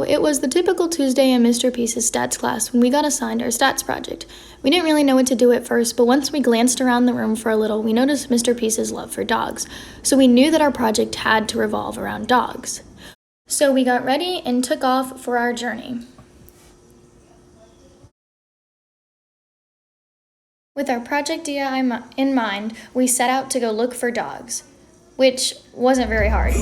It was the typical Tuesday in Mr. Peace's stats class when we got assigned our stats project. We didn't really know what to do at first, but once we glanced around the room for a little, we noticed Mr. Peace's love for dogs, so we knew that our project had to revolve around dogs. So we got ready and took off for our journey. With our project idea in mind, we set out to go look for dogs, which wasn't very hard.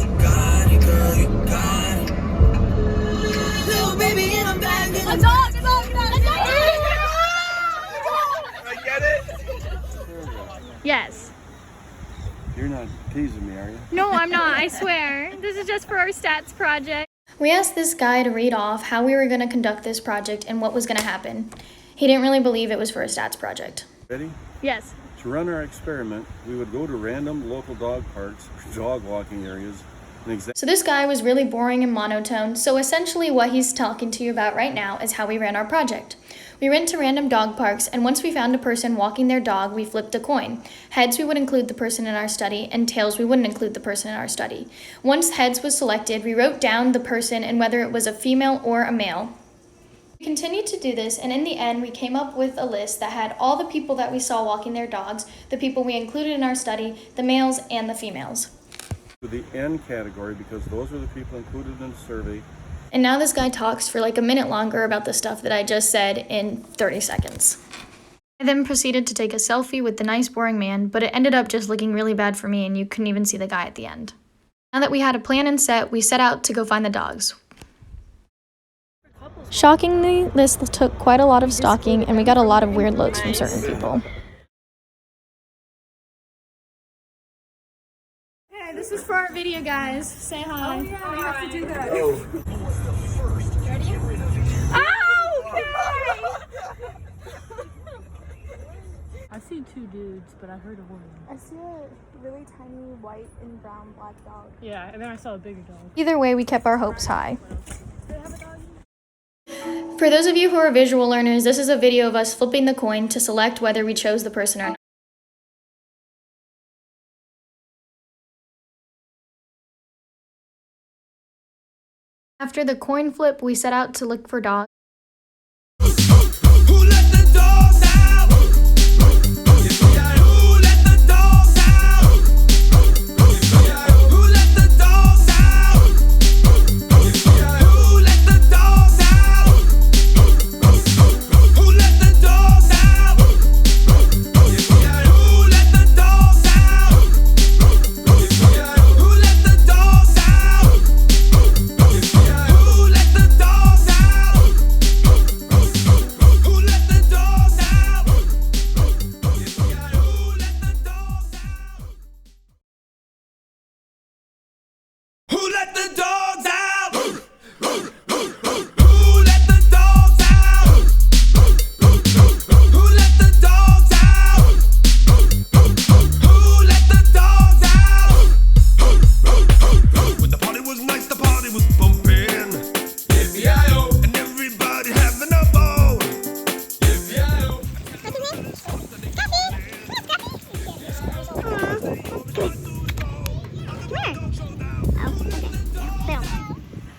A dog! I get it? Yes. You're not teasing me, are you? No, I'm not, I swear. This is just for our stats project. We asked this guy to read off how we were going to conduct this project and what was going to happen. He didn't really believe it was for a stats project. Ready? Yes. To run our experiment, we would go to random local dog parks or dog walking areas and examine. So this guy was really boring and monotone, so essentially what he's talking to you about right now is how we ran our project. We went to random dog parks, and once we found a person walking their dog, we flipped a coin. Heads, we would include the person in our study, and tails, we wouldn't include the person in our study. Once heads was selected, we wrote down the person and whether it was a female or a male. We continued to do this, and in the end, we came up with a list that had all the people that we saw walking their dogs, the people we included in our study, the males and the females. To the N category because those are the people included in the survey. And now this guy talks for like a minute longer about the stuff that I just said in 30 seconds. I then proceeded to take a selfie with the nice boring man, but it ended up just looking really bad for me and you couldn't even see the guy at the end. Now that we had a plan and set, we set out to go find the dogs. Shockingly, this took quite a lot of stalking and we got a lot of weird looks from certain people. Hey, this is for our video, guys. Say hi. Oh, yeah, we have to do that. Ready? Oh, I see two dudes, but I heard a woman. I see a really tiny white and brown black dog. Yeah, and then I saw a bigger dog. Either way, we kept our hopes high. For those of you who are visual learners, this is a video of us flipping the coin to select whether we chose the person or not. After the coin flip, we set out to look for dogs. Who let the dogs out? Who let the dogs out? Who let the dogs out? Who let the dogs out? Who let the dogs out? Who let the dogs out? Who let the dogs out? Who let the dogs out? Who let the dogs out? Who let the dogs out? Who let the dogs out? Who let the dogs out? Who let the dogs out? When the party was nice, the party was bumping. Yippee-yi-yo. And everybody having a ball. Yippee-yi-yo.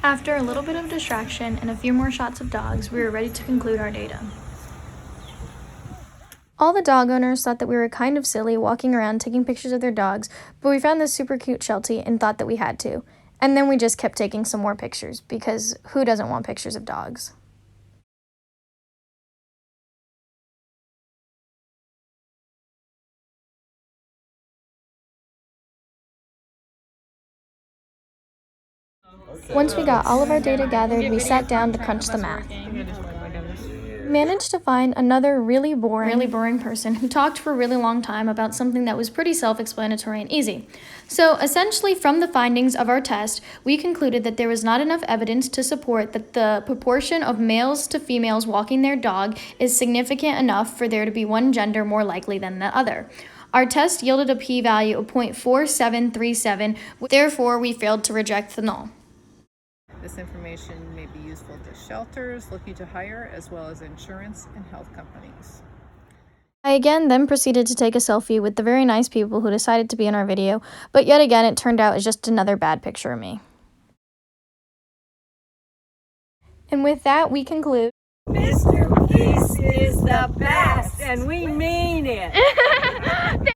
After a little bit of distraction and a few more shots of dogs, we were ready to conclude our data. All the dog owners thought that we were kind of silly walking around taking pictures of their dogs, but we found this super cute Sheltie and thought that we had to. And then we just kept taking some more pictures, because who doesn't want pictures of dogs? Once we got all of our data gathered, we sat down to crunch the math. We managed to find another really boring person who talked for a really long time about something that was pretty self-explanatory and easy. So essentially, from the findings of our test, we concluded that there was not enough evidence to support that the proportion of males to females walking their dog is significant enough for there to be one gender more likely than the other. Our test yielded a p-value of 0.4737, therefore we failed to reject the null. This information may be useful to shelters looking to hire, as well as insurance and health companies. I again then proceeded to take a selfie with the very nice people who decided to be in our video, but yet again it turned out as just another bad picture of me. And with that, we conclude. Mr. Peace is the best, and we mean